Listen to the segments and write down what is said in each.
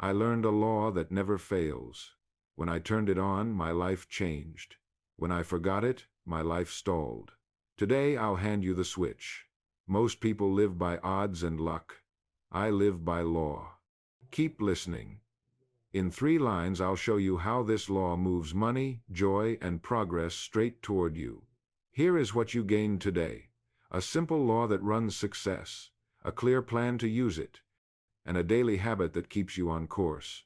I learned a law that never fails. When I turned it on, my life changed. When I forgot it, my life stalled. Today, I'll hand you the switch. Most people live by odds and luck. I live by law. Keep listening. In 3 lines, I'll show you how this law moves money, joy, and progress straight toward you. Here is what you gain today. A simple law that runs success, a clear plan to use it, and a daily habit that keeps you on course.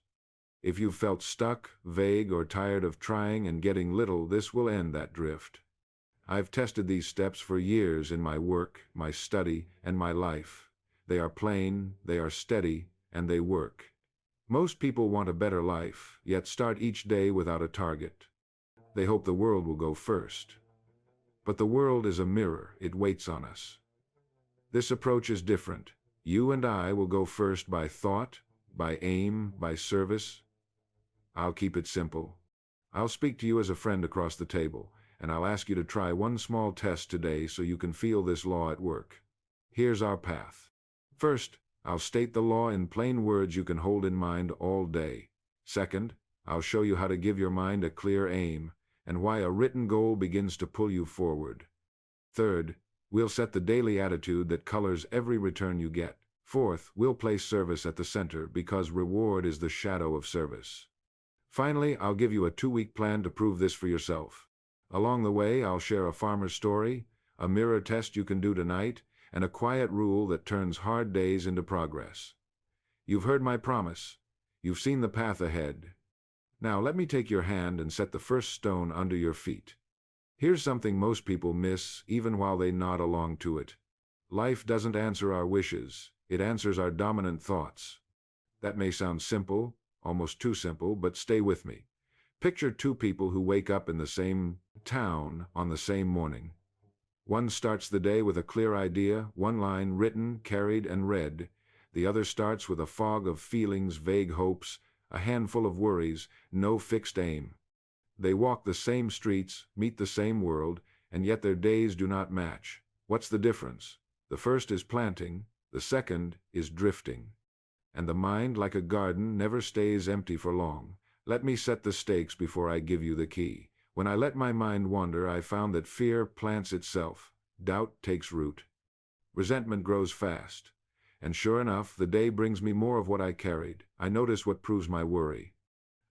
If you've felt stuck, vague, or tired of trying and getting little, this will end that drift. I've tested these steps for years in my work, my study, and my life. They are plain, they are steady, and they work. Most people want a better life, yet start each day without a target. They hope the world will go first. But the world is a mirror, it waits on us. This approach is different. You and I will go first by thought, by aim, by service. I'll keep it simple. I'll speak to you as a friend across the table, and I'll ask you to try one small test today so you can feel this law at work. Here's our path. First, I'll state the law in plain words you can hold in mind all day. Second, I'll show you how to give your mind a clear aim, and why a written goal begins to pull you forward. Third, we'll set the daily attitude that colors every return you get. Fourth, we'll place service at the center because reward is the shadow of service. Finally, I'll give you a 2-week plan to prove this for yourself. Along the way, I'll share a farmer's story, a mirror test you can do tonight, and a quiet rule that turns hard days into progress. You've heard my promise. You've seen the path ahead. Now let me take your hand and set the first stone under your feet. Here's something most people miss, even while they nod along to it. Life doesn't answer our wishes, it answers our dominant thoughts. That may sound simple, almost too simple, but stay with me. Picture 2 people who wake up in the same town on the same morning. One starts the day with a clear idea, one line written, carried, and read. The other starts with a fog of feelings, vague hopes, a handful of worries, no fixed aim. They walk the same streets, meet the same world, and yet their days do not match. What's the difference? The first is planting, the second is drifting. And the mind, like a garden, never stays empty for long. Let me set the stakes before I give you the key. When I let my mind wander, I found that fear plants itself, doubt takes root, resentment grows fast. And sure enough, the day brings me more of what I carried. I notice what proves my worry.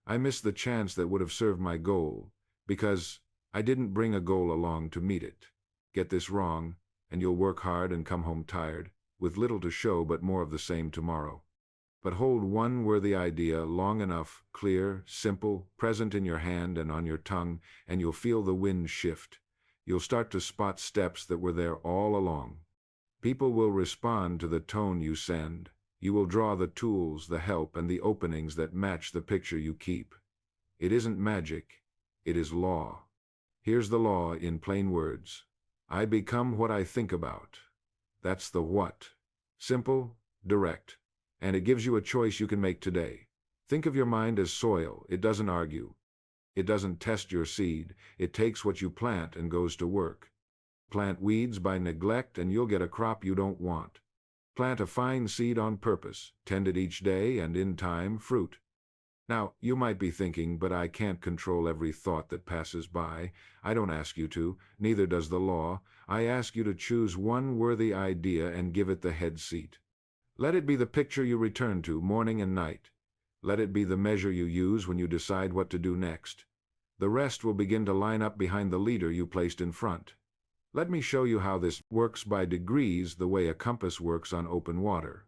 I miss the chance that would have served my goal, because I didn't bring a goal along to meet it. Get this wrong, and you'll work hard and come home tired, with little to show but more of the same tomorrow. But hold one worthy idea long enough, clear, simple, present in your hand and on your tongue, and you'll feel the wind shift. You'll start to spot steps that were there all along. People will respond to the tone you send. You will draw the tools, the help, and the openings that match the picture you keep. It isn't magic, it is law. Here's the law in plain words. I become what I think about. That's the what. Simple, direct, and it gives you a choice you can make today. Think of your mind as soil. It doesn't argue. It doesn't test your seed. It takes what you plant and goes to work. Plant weeds by neglect and you'll get a crop you don't want. Plant a fine seed on purpose, tend it each day, and in time, fruit. Now, you might be thinking, but I can't control every thought that passes by. I don't ask you to, neither does the law. I ask you to choose one worthy idea and give it the head seat. Let it be the picture you return to morning and night. Let it be the measure you use when you decide what to do next. The rest will begin to line up behind the leader you placed in front. Let me show you how this works by degrees, the way a compass works on open water.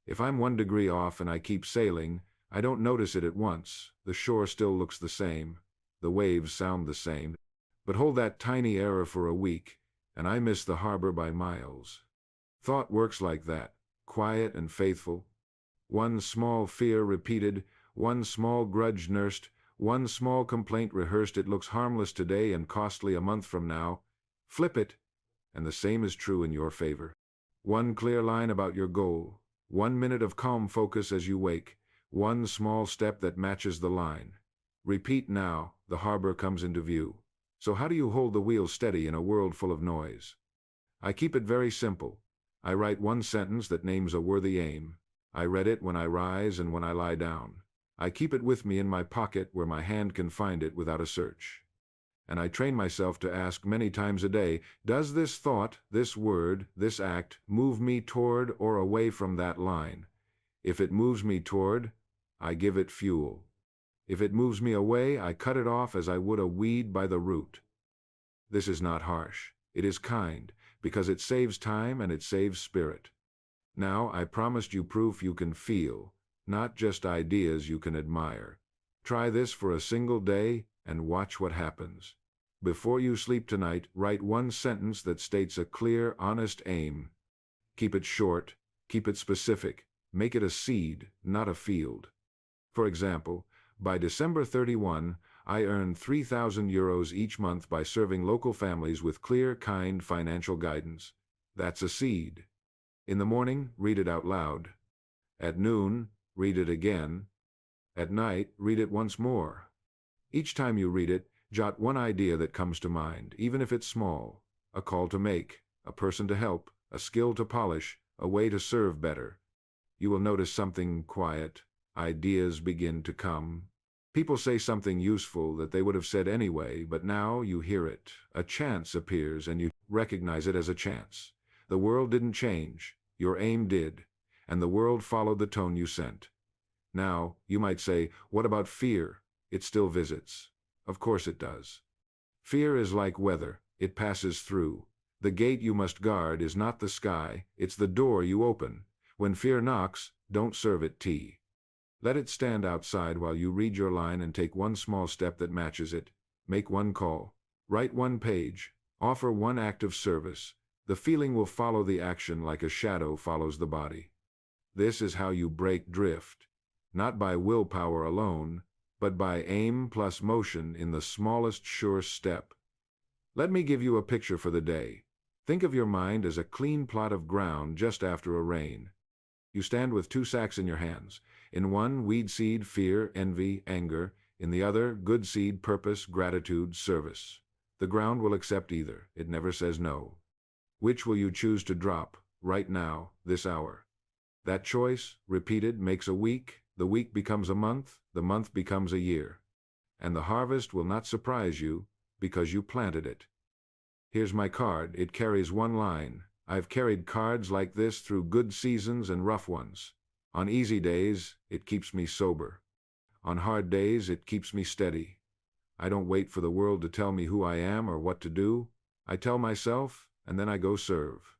If I'm 1 degree off and I keep sailing, I don't notice it at once. The shore still looks the same. The waves sound the same. But hold that tiny error for a week, and I miss the harbor by miles. Thought works like that, quiet and faithful. One small fear repeated, one small grudge nursed, one small complaint rehearsed. It looks harmless today and costly a month from now. Flip it, and the same is true in your favor. One clear line about your goal, 1 minute of calm focus as you wake, one small step that matches the line. Repeat now, the harbor comes into view. So how do you hold the wheel steady in a world full of noise? I keep it very simple. I write one sentence that names a worthy aim. I read it when I rise and when I lie down. I keep it with me in my pocket where my hand can find it without a search. And I train myself to ask many times a day, does this thought, this word, this act move me toward or away from that line? If it moves me toward, I give it fuel. If it moves me away, I cut it off as I would a weed by the root. This is not harsh. It is kind, because it saves time and it saves spirit. Now, I promised you proof you can feel, not just ideas you can admire. Try this for a single day and watch what happens. Before you sleep tonight, write one sentence that states a clear, honest aim. Keep it short, keep it specific, make it a seed, not a field. For example, by December 31, I earned €3,000 each month by serving local families with clear, kind financial guidance. That's a seed. In the morning, read it out loud. At noon, read it again. At night, read it once more. Each time you read it, jot one idea that comes to mind, even if it's small. A call to make, a person to help, a skill to polish, a way to serve better. You will notice something quiet. Ideas begin to come. People say something useful that they would have said anyway, but now you hear it. A chance appears and you recognize it as a chance. The world didn't change. Your aim did. And the world followed the tone you sent. Now, you might say, what about fear? It still visits. Of course it does. Fear is like weather. It passes through. The gate you must guard is not the sky. It's the door you open. When fear knocks, don't serve it tea. Let it stand outside while you read your line and take one small step that matches it. Make one call. Write one page. Offer one act of service. The feeling will follow the action like a shadow follows the body. This is how you break drift. Not by willpower alone, but by aim plus motion in the smallest sure step. Let me give you a picture for the day. Think of your mind as a clean plot of ground just after a rain. You stand with two sacks in your hands. In one, weed seed, fear, envy, anger. In the other, good seed, purpose, gratitude, service. The ground will accept either. It never says no. Which will you choose to drop, right now, this hour? That choice, repeated, makes a week. The week becomes a month. The month becomes a year. And the harvest will not surprise you because you planted it. Here's my card. It carries one line. I've carried cards like this through good seasons and rough ones. On easy days, it keeps me sober. On hard days, it keeps me steady. I don't wait for the world to tell me who I am or what to do. I tell myself, and then I go serve.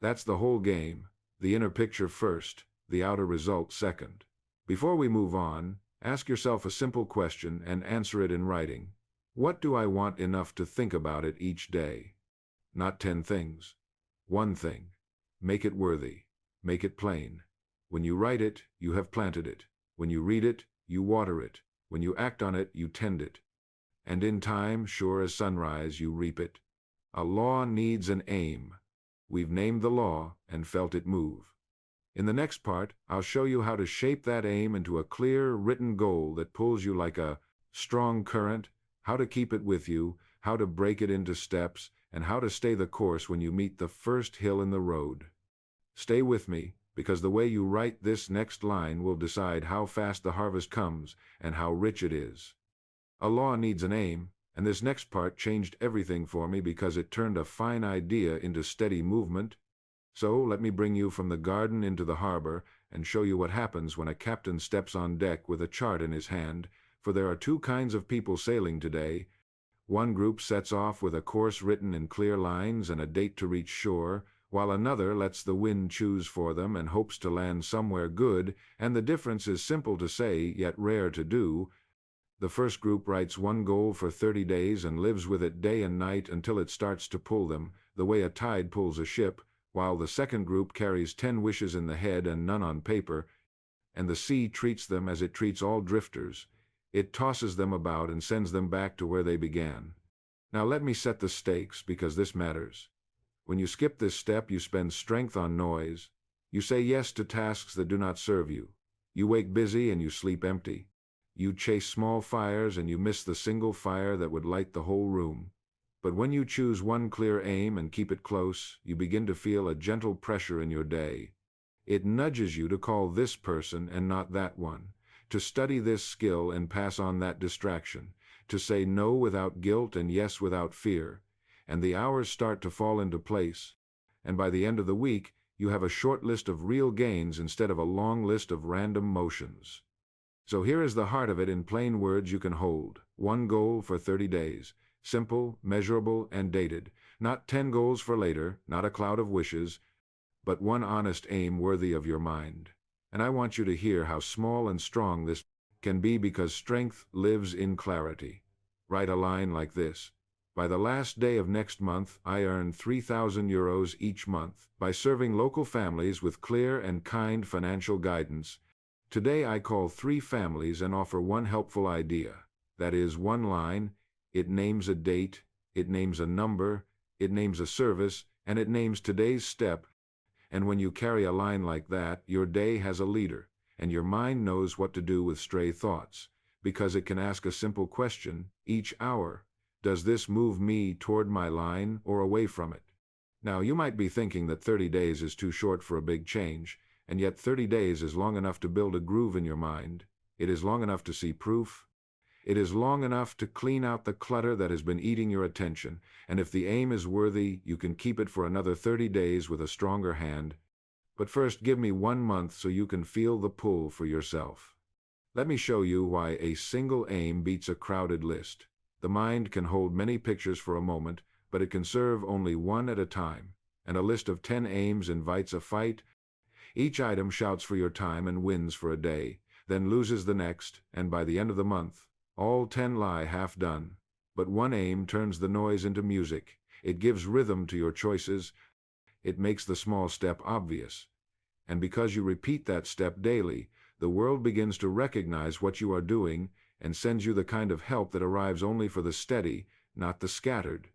That's the whole game. The inner picture first, the outer result second. Before we move on, ask yourself a simple question and answer it in writing. What do I want enough to think about it each day? Not 10 things. One thing. Make it worthy. Make it plain. When you write it, you have planted it. When you read it, you water it. When you act on it, you tend it. And in time, sure as sunrise, you reap it. A law needs an aim. We've named the law and felt it move. In the next part, I'll show you how to shape that aim into a clear, written goal that pulls you like a strong current, how to keep it with you, how to break it into steps, and how to stay the course when you meet the first hill in the road. Stay with me, because the way you write this next line will decide how fast the harvest comes and how rich it is. A law needs an aim, and this next part changed everything for me because it turned a fine idea into steady movement. So let me bring you from the garden into the harbor and show you what happens when a captain steps on deck with a chart in his hand, for there are two kinds of people sailing today. One group sets off with a course written in clear lines and a date to reach shore, while another lets the wind choose for them and hopes to land somewhere good, and the difference is simple to say, yet rare to do. The first group writes one goal for 30 days and lives with it day and night until it starts to pull them, the way a tide pulls a ship, while the second group carries 10 wishes in the head and none on paper, and the sea treats them as it treats all drifters. It tosses them about and sends them back to where they began. Now let me set the stakes, because this matters. When you skip this step, you spend strength on noise. You say yes to tasks that do not serve you. You wake busy and you sleep empty. You chase small fires and you miss the single fire that would light the whole room. But when you choose one clear aim and keep it close, you begin to feel a gentle pressure in your day. It nudges you to call this person and not that one, to study this skill and pass on that distraction, to say no without guilt and yes without fear, and the hours start to fall into place, and by the end of the week, you have a short list of real gains instead of a long list of random motions. So here is the heart of it in plain words you can hold. One goal for 30 days. Simple, measurable, and dated. Not 10 goals for later, not a cloud of wishes, but one honest aim worthy of your mind. And I want you to hear how small and strong this can be, because strength lives in clarity. Write a line like this: by the last day of next month, I earn €3,000 each month by serving local families with clear and kind financial guidance. Today I call 3 families and offer one helpful idea. That is one line. It names a date, it names a number, it names a service, and it names today's step. And when you carry a line like that, your day has a leader, and your mind knows what to do with stray thoughts, because it can ask a simple question each hour: does this move me toward my line or away from it? Now, you might be thinking that 30 days is too short for a big change, and yet 30 days is long enough to build a groove in your mind. It is long enough to see proof. It is long enough to clean out the clutter that has been eating your attention, and if the aim is worthy, you can keep it for another 30 days with a stronger hand. But first, give me 1 month so you can feel the pull for yourself. Let me show you why a single aim beats a crowded list. The mind can hold many pictures for a moment, but it can serve only one at a time, and a list of 10 aims invites a fight. Each item shouts for your time and wins for a day, then loses the next, and by the end of the month, all 10 lie half done. But one aim turns the noise into music. It gives rhythm to your choices. It makes the small step obvious. And because you repeat that step daily, the world begins to recognize what you are doing and sends you the kind of help that arrives only for the steady, not the scattered.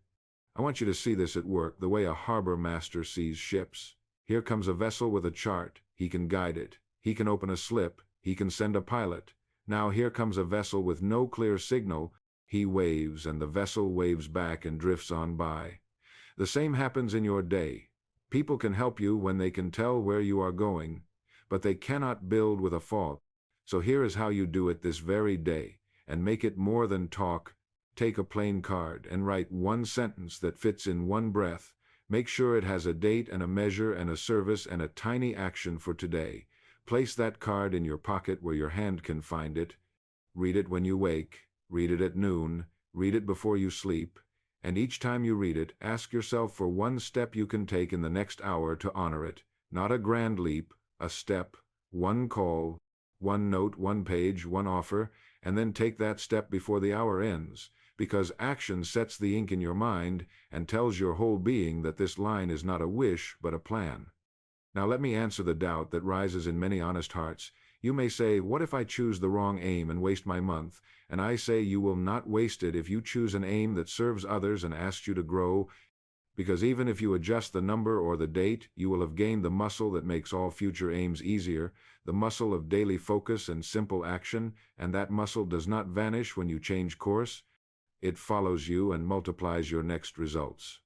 I want you to see this at work, the way a harbor master sees ships. Here comes a vessel with a chart. He can guide it. He can open a slip. He can send a pilot. Now here comes a vessel with no clear signal. He waves, and the vessel waves back and drifts on by. The same happens in your day. People can help you when they can tell where you are going, but they cannot build with a fault. So here is how you do it this very day, and make it more than talk. Take a plain card and write one sentence that fits in one breath. Make sure it has a date and a measure and a service and a tiny action for today. Place that card in your pocket where your hand can find it. Read it when you wake. Read it at noon. Read it before you sleep. And each time you read it, ask yourself for one step you can take in the next hour to honor it. Not a grand leap, a step, one call, one note, one page, one offer, and then take that step before the hour ends, because action sets the ink in your mind and tells your whole being that this line is not a wish but a plan. Now let me answer the doubt that rises in many honest hearts. You may say, what if I choose the wrong aim and waste my month? And I say you will not waste it if you choose an aim that serves others and asks you to grow, because even if you adjust the number or the date, you will have gained the muscle that makes all future aims easier, the muscle of daily focus and simple action, and that muscle does not vanish when you change course. It follows you and multiplies your next results.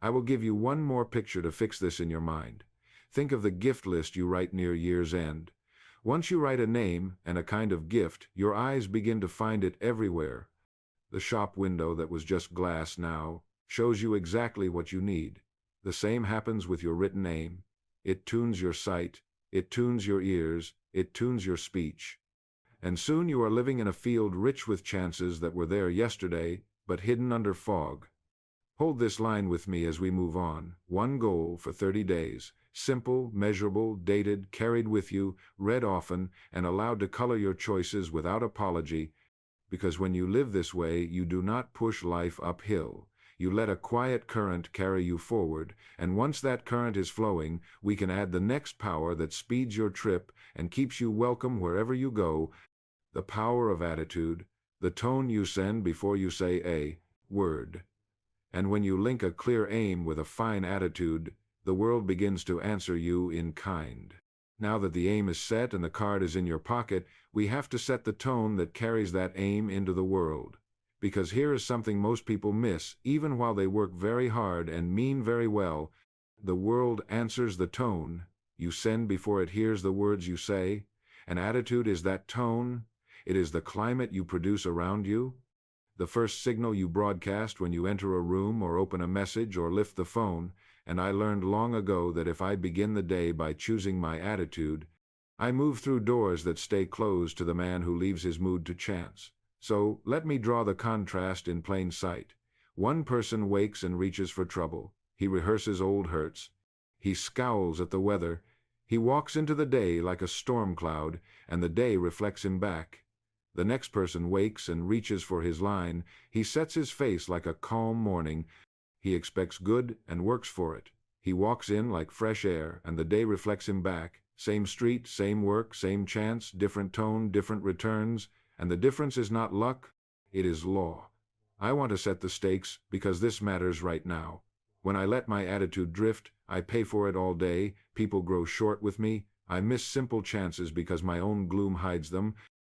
I will give you one more picture to fix this in your mind. Think of the gift list you write near year's end. Once you write a name and a kind of gift, your eyes begin to find it everywhere. The shop window that was just glass now shows you exactly what you need. The same happens with your written aim. It tunes your sight, it tunes your ears, it tunes your speech. And soon you are living in a field rich with chances that were there yesterday, but hidden under fog. Hold this line with me as we move on. One goal for 30 days. Simple, measurable, dated, carried with you, read often, and allowed to color your choices without apology, because when you live this way, you do not push life uphill. You let a quiet current carry you forward, and once that current is flowing, we can add the next power that speeds your trip and keeps you welcome wherever you go, the power of attitude, the tone you send before you say a word. And when you link a clear aim with a fine attitude, the world begins to answer you in kind. Now that the aim is set and the card is in your pocket, we have to set the tone that carries that aim into the world. Because here is something most people miss, even while they work very hard and mean very well. The world answers the tone, You send before it hears the words you say. An attitude is that tone. It is the climate you produce around you. The first signal you broadcast when you enter a room or open a message or lift the phone, and I learned long ago that if I begin the day by choosing my attitude, I move through doors that stay closed to the man who leaves his mood to chance. So, let me draw the contrast in plain sight. One person wakes and reaches for trouble. He rehearses old hurts. He scowls at the weather. He walks into the day like a storm cloud, and the day reflects him back. The next person wakes and reaches for his line. He sets his face like a calm morning. He expects good and works for it. He walks in like fresh air, and the day reflects him back. Same street, same work, same chance, different tone, different returns, and the difference is not luck, it is law. I want to set the stakes because this matters right now. When I let my attitude drift, I pay for it all day. People grow short with me. I miss simple chances because my own gloom hides them.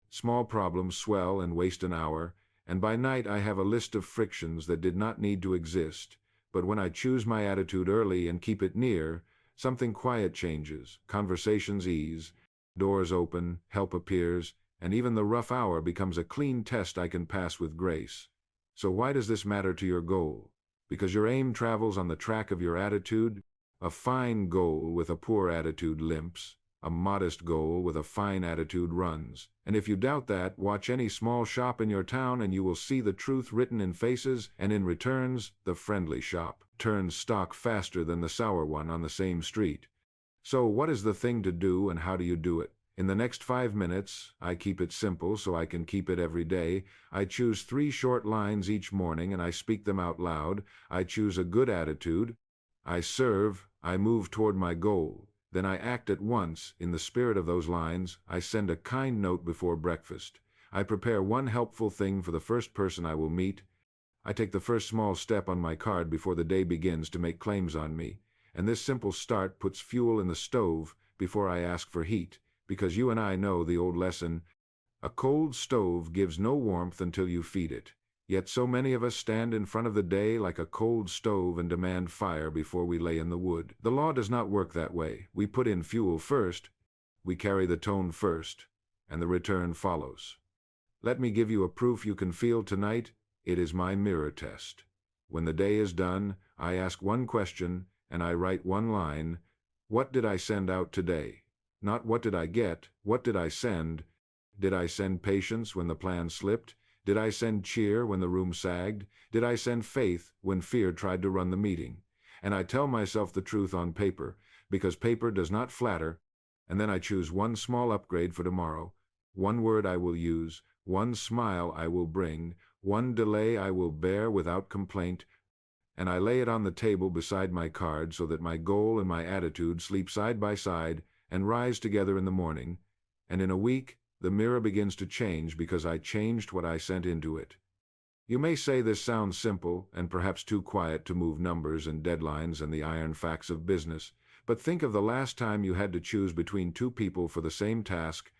Small problems swell and waste an hour, and by night I have a list of frictions that did not need to exist. But when I choose my attitude early and keep it near, something quiet changes, conversations ease, doors open, help appears, and even the rough hour becomes a clean test I can pass with grace. So why does this matter to your goal? Because your aim travels on the track of your attitude? A fine goal with a poor attitude limps. A modest goal with a fine attitude runs. And if you doubt that, watch any small shop in your town and you will see the truth written in faces, and in returns, the friendly shop turns stock faster than the sour one on the same street. So what is the thing to do and how do you do it? In the next 5 minutes, I keep it simple so I can keep it every day. I choose 3 short lines each morning and I speak them out loud. I choose a good attitude. I serve. I move toward my goal. Then I act at once. In the spirit of those lines, I send a kind note before breakfast. I prepare one helpful thing for the first person I will meet. I take the first small step on my card before the day begins to make claims on me. And this simple start puts fuel in the stove before I ask for heat, because you and I know the old lesson, a cold stove gives no warmth until you feed it. Yet so many of us stand in front of the day like a cold stove and demand fire before we lay in the wood. The law does not work that way. We put in fuel first, we carry the tone first, and the return follows. Let me give you a proof you can feel tonight. It is my mirror test. When the day is done, I ask one question and I write one line. What did I send out today? Not what did I get, what did I send? Did I send patience when the plan slipped? Did I send cheer when the room sagged? Did I send faith when fear tried to run the meeting? And I tell myself the truth on paper, because paper does not flatter, and then I choose one small upgrade for tomorrow. One word I will use, one smile I will bring, one delay I will bear without complaint, and I lay it on the table beside my card so that my goal and my attitude sleep side by side and rise together in the morning, and in a week, the mirror begins to change because I changed what I sent into it. You may say this sounds simple and perhaps too quiet to move numbers and deadlines and the iron facts of business, but think of the last time you had to choose between 2 people for the same task.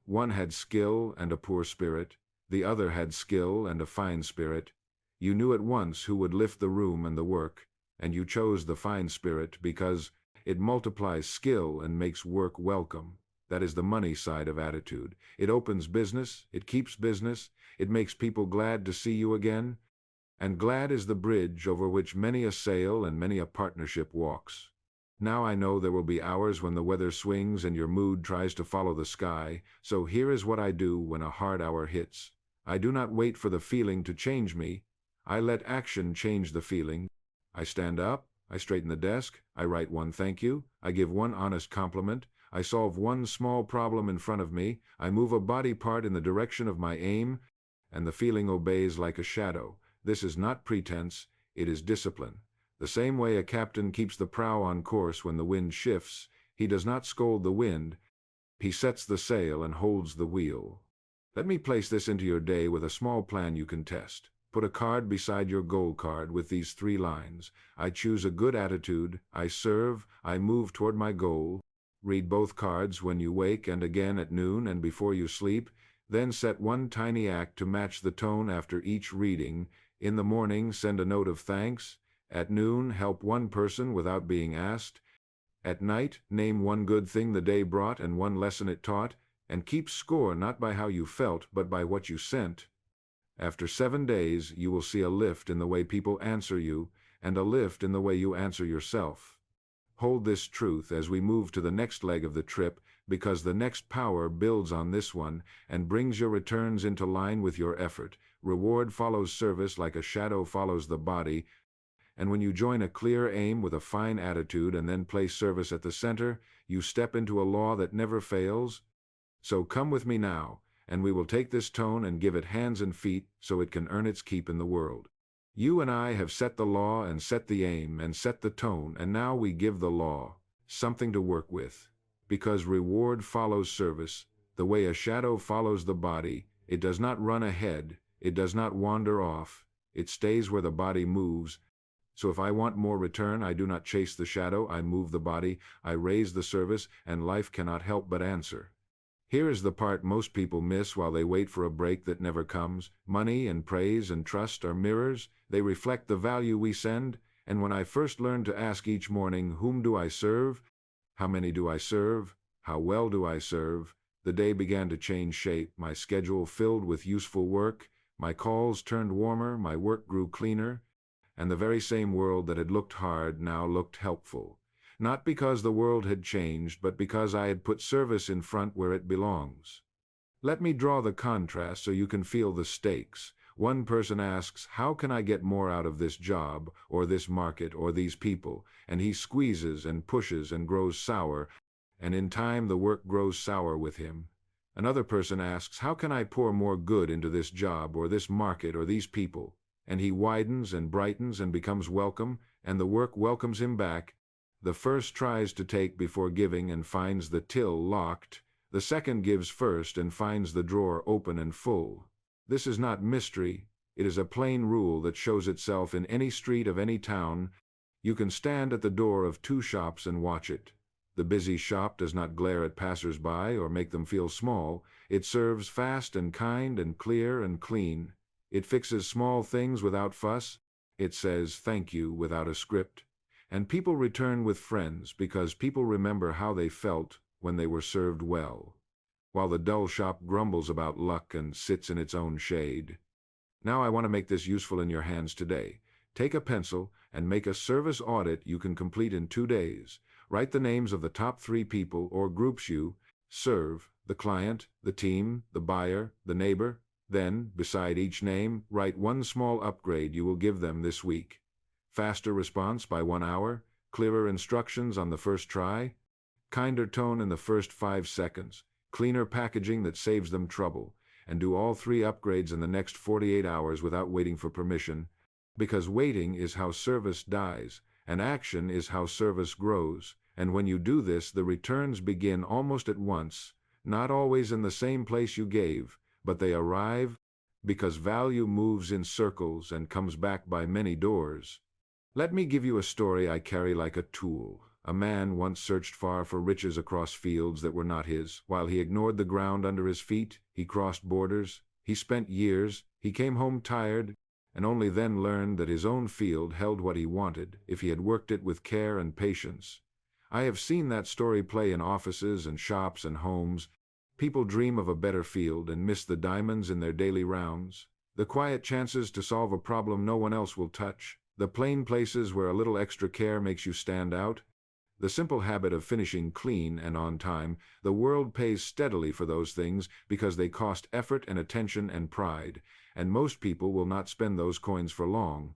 One had skill and a poor spirit, the other had skill and a fine spirit. You knew at once who would lift the room and the work, and you chose the fine spirit because it multiplies skill and makes work welcome. That is the money side of attitude. It opens business, it keeps business, it makes people glad to see you again, and glad is the bridge over which many a sale and many a partnership walks. Now I know there will be hours when the weather swings and your mood tries to follow the sky, so here is what I do when a hard hour hits. I do not wait for the feeling to change me. I let action change the feeling. I stand up, I straighten the desk, I write one thank you, I give one honest compliment, I solve one small problem in front of me, I move a body part in the direction of my aim, and the feeling obeys like a shadow. This is not pretense, it is discipline. The same way a captain keeps the prow on course when the wind shifts, he does not scold the wind, he sets the sail and holds the wheel. Let me place this into your day with a small plan you can test. Put a card beside your goal card with these 3 lines. I choose a good attitude, I serve, I move toward my goal. Read both cards when you wake and again at noon and before you sleep. Then set one tiny act to match the tone after each reading. In the morning, send a note of thanks. At noon, help one person without being asked. At night, name one good thing the day brought and one lesson it taught, and keep score not by how you felt, but by what you sent. After 7 days, you will see a lift in the way people answer you, and a lift in the way you answer yourself. Hold this truth as we move to the next leg of the trip, because the next power builds on this one and brings your returns into line with your effort. Reward follows service like a shadow follows the body, and when you join a clear aim with a fine attitude and then place service at the center, you step into a law that never fails. So come with me now, and we will take this tone and give it hands and feet so it can earn its keep in the world. You and I have set the law and set the aim and set the tone, and now we give the law something to work with. Because reward follows service, the way a shadow follows the body, it does not run ahead, it does not wander off, it stays where the body moves. So if I want more return, I do not chase the shadow, I move the body, I raise the service, and life cannot help but answer. Here is the part most people miss while they wait for a break that never comes. Money and praise and trust are mirrors. They reflect the value we send. And when I first learned to ask each morning, whom do I serve? How many do I serve? How well do I serve? The day began to change shape. My schedule filled with useful work. My calls turned warmer. My work grew cleaner. And the very same world that had looked hard now looked helpful. Not because the world had changed, but because I had put service in front where it belongs. Let me draw the contrast so you can feel the stakes. One person asks, how can I get more out of this job, or this market, or these people? And he squeezes and pushes and grows sour, and in time the work grows sour with him. Another person asks, how can I pour more good into this job, or this market, or these people? And he widens and brightens and becomes welcome, and the work welcomes him back. The first tries to take before giving and finds the till locked. The second gives first and finds the drawer open and full. This is not mystery. It is a plain rule that shows itself in any street of any town. You can stand at the door of 2 shops and watch it. The busy shop does not glare at passers-by or make them feel small. It serves fast and kind and clear and clean. It fixes small things without fuss. It says thank you without a script. And people return with friends because people remember how they felt when they were served well, while the dull shop grumbles about luck and sits in its own shade. Now I want to make this useful in your hands today. Take a pencil and make a service audit you can complete in 2 days. Write the names of the top 3 people or groups you serve, the client, the team, the buyer, the neighbor. Then, beside each name, write one small upgrade you will give them this week. Faster response by 1 hour, clearer instructions on the first try, kinder tone in the first 5 seconds, cleaner packaging that saves them trouble, and do all 3 upgrades in the next 48 hours without waiting for permission, because waiting is how service dies, and action is how service grows, and when you do this, the returns begin almost at once, not always in the same place you gave, but they arrive because value moves in circles and comes back by many doors. Let me give you a story I carry like a tool. A man once searched far for riches across fields that were not his. While he ignored the ground under his feet, he crossed borders, he spent years, he came home tired, and only then learned that his own field held what he wanted if he had worked it with care and patience. I have seen that story play in offices and shops and homes. People dream of a better field and miss the diamonds in their daily rounds, the quiet chances to solve a problem no one else will touch, the plain places where a little extra care makes you stand out, the simple habit of finishing clean and on time. The world pays steadily for those things because they cost effort and attention and pride, and most people will not spend those coins for long.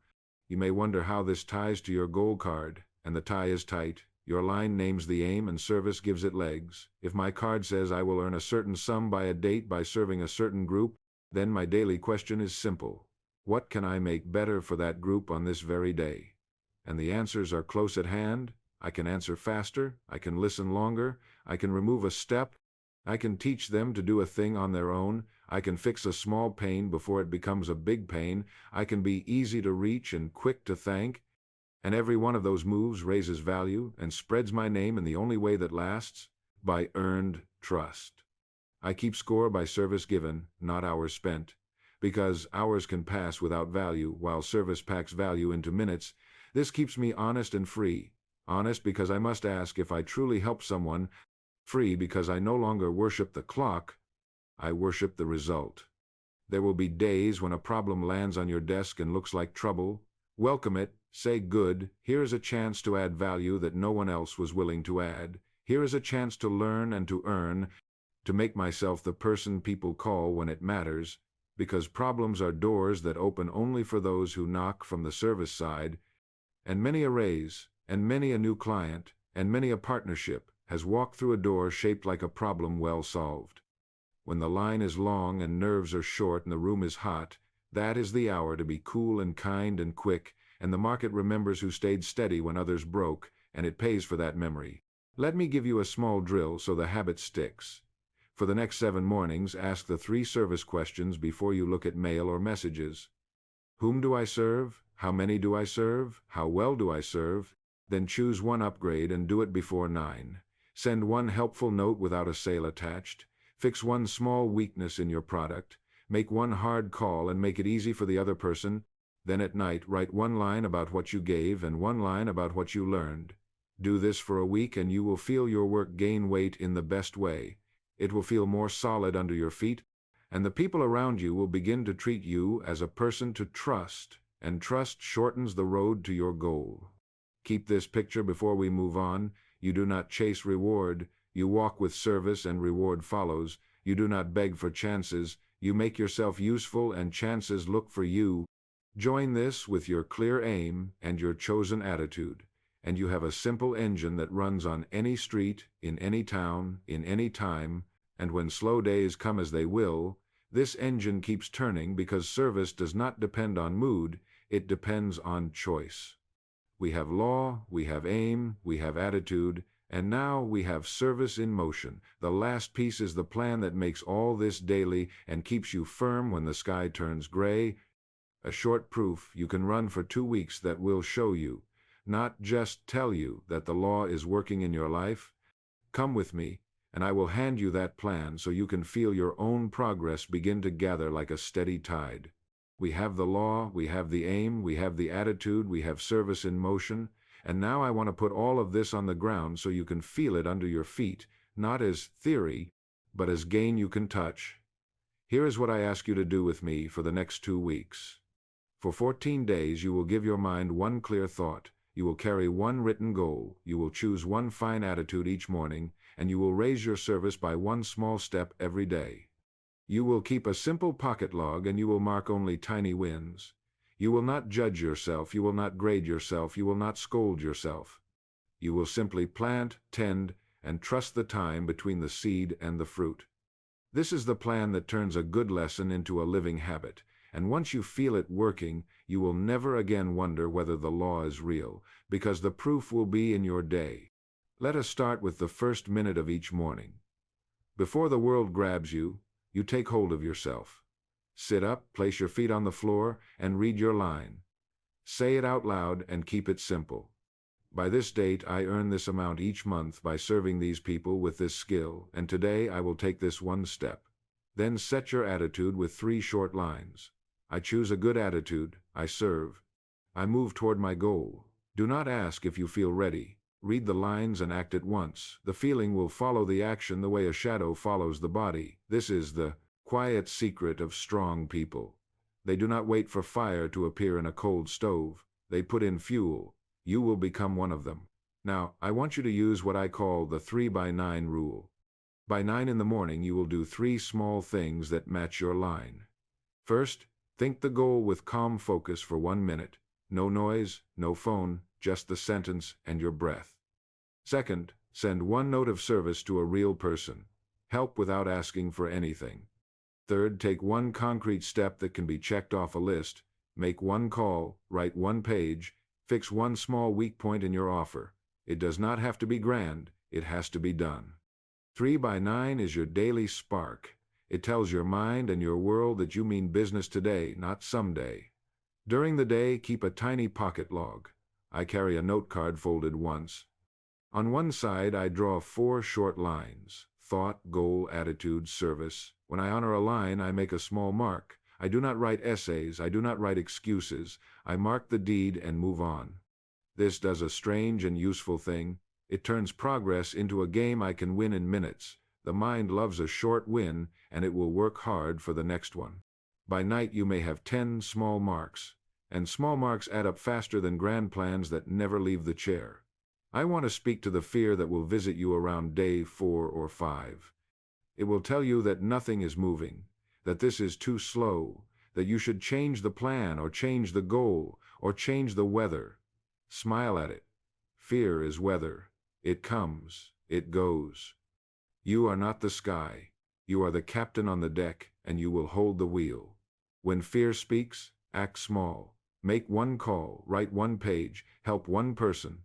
You may wonder how this ties to your goal card, and the tie is tight. Your line names the aim and service gives it legs. If my card says I will earn a certain sum by a date by serving a certain group, then my daily question is simple. What can I make better for that group on this very day? And the answers are close at hand. I can answer faster, I can listen longer, I can remove a step, I can teach them to do a thing on their own, I can fix a small pain before it becomes a big pain, I can be easy to reach and quick to thank, and every one of those moves raises value and spreads my name in the only way that lasts, by earned trust. I keep score by service given, not hours spent, because hours can pass without value while service packs value into minutes. This keeps me honest and free. Honest because I must ask if I truly help someone. Free because I no longer worship the clock, I worship the result. There will be days when a problem lands on your desk and looks like trouble. Welcome it, say good, here is a chance to add value that no one else was willing to add. Here is a chance to learn and to earn, to make myself the person people call when it matters, because problems are doors that open only for those who knock from the service side, and many a raise, and many a new client, and many a partnership has walked through a door shaped like a problem well solved. When the line is long and nerves are short and the room is hot, that is the hour to be cool and kind and quick, and the market remembers who stayed steady when others broke, and it pays for that memory. Let me give you a small drill so the habit sticks. For the next 7 mornings, ask the 3 service questions before you look at mail or messages. Whom do I serve? How many do I serve? How well do I serve? Then choose one upgrade and do it before 9. Send one helpful note without a sale attached. Fix one small weakness in your product. Make one hard call and make it easy for the other person. Then at night, write one line about what you gave and one line about what you learned. Do this for a week and you will feel your work gain weight in the best way. It will feel more solid under your feet, and the people around you will begin to treat you as a person to trust, and trust shortens the road to your goal. Keep this picture before we move on. You do not chase reward. You walk with service and reward follows. You do not beg for chances. You make yourself useful and chances look for you. Join this with your clear aim and your chosen attitude, and you have a simple engine that runs on any street, in any town, in any time, and when slow days come as they will, this engine keeps turning because service does not depend on mood, it depends on choice. We have law, we have aim, we have attitude, and now we have service in motion. The last piece is the plan that makes all this daily and keeps you firm when the sky turns gray. A short proof you can run for 2 weeks that will show you, not just tell you, that the law is working in your life. Come with me, and I will hand you that plan so you can feel your own progress begin to gather like a steady tide. We have the law, we have the aim, we have the attitude, we have service in motion, and now I want to put all of this on the ground so you can feel it under your feet, not as theory, but as gain you can touch. Here is what I ask you to do with me for the next 2 weeks. For 14 days you will give your mind one clear thought. You will carry one written goal, you will choose one fine attitude each morning, and you will raise your service by one small step every day. You will keep a simple pocket log and you will mark only tiny wins. You will not judge yourself, you will not grade yourself, you will not scold yourself. You will simply plant, tend, and trust the time between the seed and the fruit. This is the plan that turns a good lesson into a living habit. And once you feel it working, you will never again wonder whether the law is real, because the proof will be in your day. Let us start with the first minute of each morning. Before the world grabs you, you take hold of yourself. Sit up, place your feet on the floor, and read your line. Say it out loud and keep it simple. By this date, I earn this amount each month by serving these people with this skill, and today I will take this one step. Then set your attitude with 3 short lines. I choose a good attitude, I serve. I move toward my goal. Do not ask if you feel ready. Read the lines and act at once. The feeling will follow the action the way a shadow follows the body. This is the quiet secret of strong people. They do not wait for fire to appear in a cold stove. They put in fuel. You will become one of them. Now, I want you to use what I call the 3x9 rule. By 9 in the morning, you will do 3 small things that match your line. First, think the goal with calm focus for 1 minute. No noise, no phone, just the sentence and your breath. Second, send one note of service to a real person. Help without asking for anything. Third, take one concrete step that can be checked off a list. Make one call, write one page, fix one small weak point in your offer. It does not have to be grand, it has to be done. 3x9 is your daily spark. It tells your mind and your world that you mean business today, not someday. During the day, keep a tiny pocket log. I carry a note card folded once. On one side, I draw 4 short lines: thought, goal, attitude, service. When I honor a line, I make a small mark. I do not write essays, I do not write excuses. I mark the deed and move on. This does a strange and useful thing. It turns progress into a game I can win in minutes. The mind loves a short win, and it will work hard for the next one. By night you may have 10 small marks, and small marks add up faster than grand plans that never leave the chair. I want to speak to the fear that will visit you around day 4 or 5. It will tell you that nothing is moving, that this is too slow, that you should change the plan or change the goal or change the weather. Smile at it. Fear is weather. It comes, it goes. You are not the sky. You are the captain on the deck, and you will hold the wheel. When fear speaks, act small. Make one call, write one page, help one person.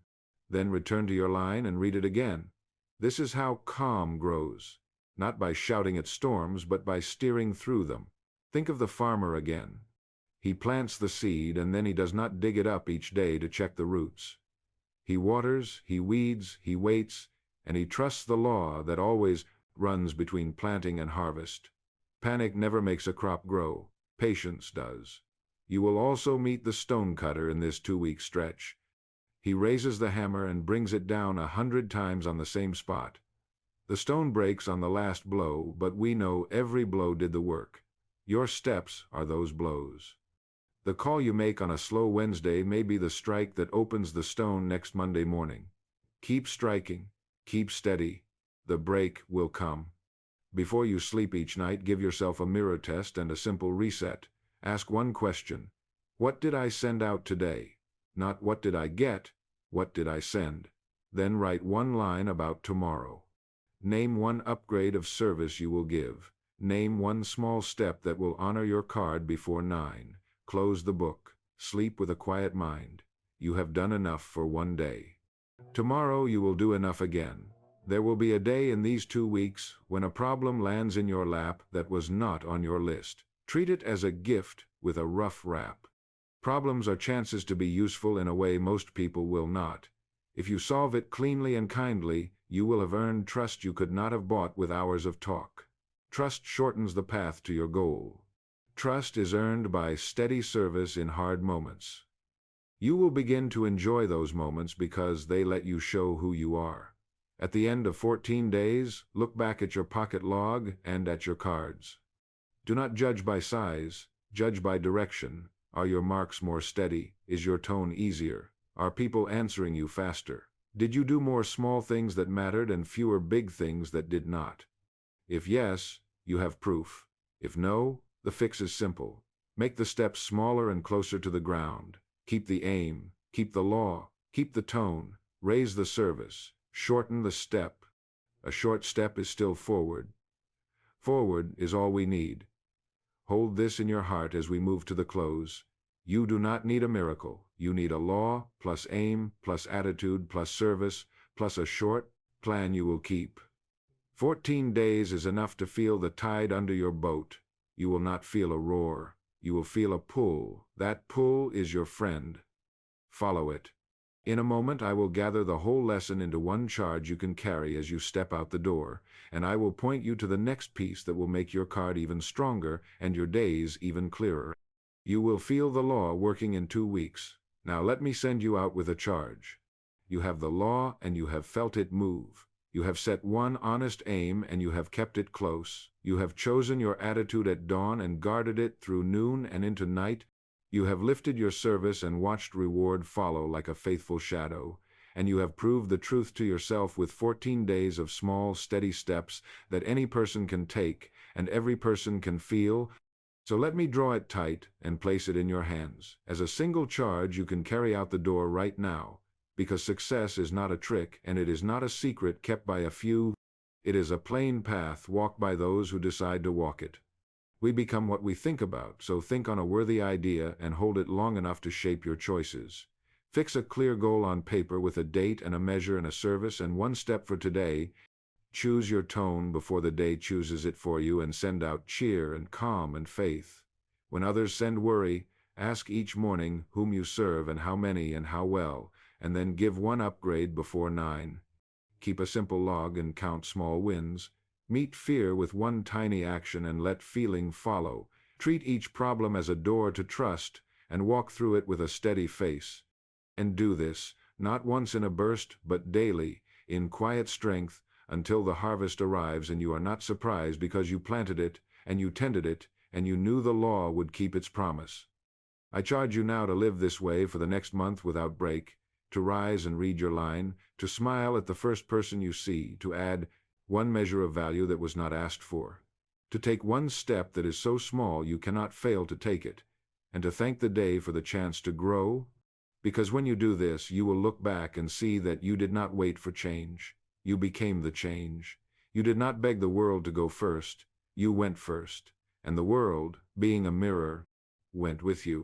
Then return to your line and read it again. This is how calm grows. Not by shouting at storms, but by steering through them. Think of the farmer again. He plants the seed, and then he does not dig it up each day to check the roots. He waters, he weeds, he waits, and he trusts the law that always runs between planting and harvest. Panic never makes a crop grow. Patience does. You will also meet the stonecutter in this 2-week stretch. He raises the hammer and brings it down 100 times on the same spot. The stone breaks on the last blow, but we know every blow did the work. Your steps are those blows. The call you make on a slow Wednesday may be the strike that opens the stone next Monday morning. Keep striking. Keep steady. The break will come. Before you sleep each night, give yourself a mirror test and a simple reset. Ask one question. What did I send out today? Not what did I get, what did I send? Then write one line about tomorrow. Name one upgrade of service you will give. Name one small step that will honor your card before 9. Close the book. Sleep with a quiet mind. You have done enough for one day. Tomorrow you will do enough again. There will be a day in these 2 weeks when a problem lands in your lap that was not on your list. Treat it as a gift with a rough wrap. Problems are chances to be useful in a way most people will not. If you solve it cleanly and kindly, you will have earned trust you could not have bought with hours of talk. Trust shortens the path to your goal. Trust is earned by steady service in hard moments. You will begin to enjoy those moments because they let you show who you are. At the end of 14 days, look back at your pocket log and at your cards. Do not judge by size, judge by direction. Are your marks more steady? Is your tone easier? Are people answering you faster? Did you do more small things that mattered and fewer big things that did not? If yes, you have proof. If no, the fix is simple. Make the steps smaller and closer to the ground. Keep the aim, keep the law, keep the tone, raise the service, shorten the step. A short step is still forward. Forward is all we need. Hold this in your heart as we move to the close. You do not need a miracle. You need a law, plus aim, plus attitude, plus service, plus a short plan you will keep. 14 days is enough to feel the tide under your boat. You will not feel a roar. You will feel a pull. That pull is your friend. Follow it. In a moment I will gather the whole lesson into one charge you can carry as you step out the door, and I will point you to the next piece that will make your card even stronger and your days even clearer. You will feel the law working in 2 weeks. Now let me send you out with a charge. You have the law and you have felt it move. You have set one honest aim and you have kept it close. You have chosen your attitude at dawn and guarded it through noon and into night. You have lifted your service and watched reward follow like a faithful shadow. And you have proved the truth to yourself with 14 days of small, steady steps that any person can take and every person can feel. So let me draw it tight and place it in your hands. As a single charge you can carry out the door right now, because success is not a trick and it is not a secret kept by a few. It is a plain path walked by those who decide to walk it. We become what we think about, so think on a worthy idea and hold it long enough to shape your choices. Fix a clear goal on paper with a date and a measure and a service and one step for today. Choose your tone before the day chooses it for you and send out cheer and calm and faith. When others send worry, ask each morning whom you serve and how many and how well, and then give one upgrade before 9. Keep a simple log and count small wins. Meet fear with one tiny action and let feeling follow. Treat each problem as a door to trust and walk through it with a steady face. And do this, not once in a burst, but daily, in quiet strength, until the harvest arrives and you are not surprised because you planted it, and you tended it, and you knew the law would keep its promise. I charge you now to live this way for the next month without break, to rise and read your line, to smile at the first person you see, to add one measure of value that was not asked for, to take one step that is so small you cannot fail to take it, and to thank the day for the chance to grow, because when you do this, you will look back and see that you did not wait for change. You became the change. You did not beg the world to go first. You went first, and the world, being a mirror, went with you.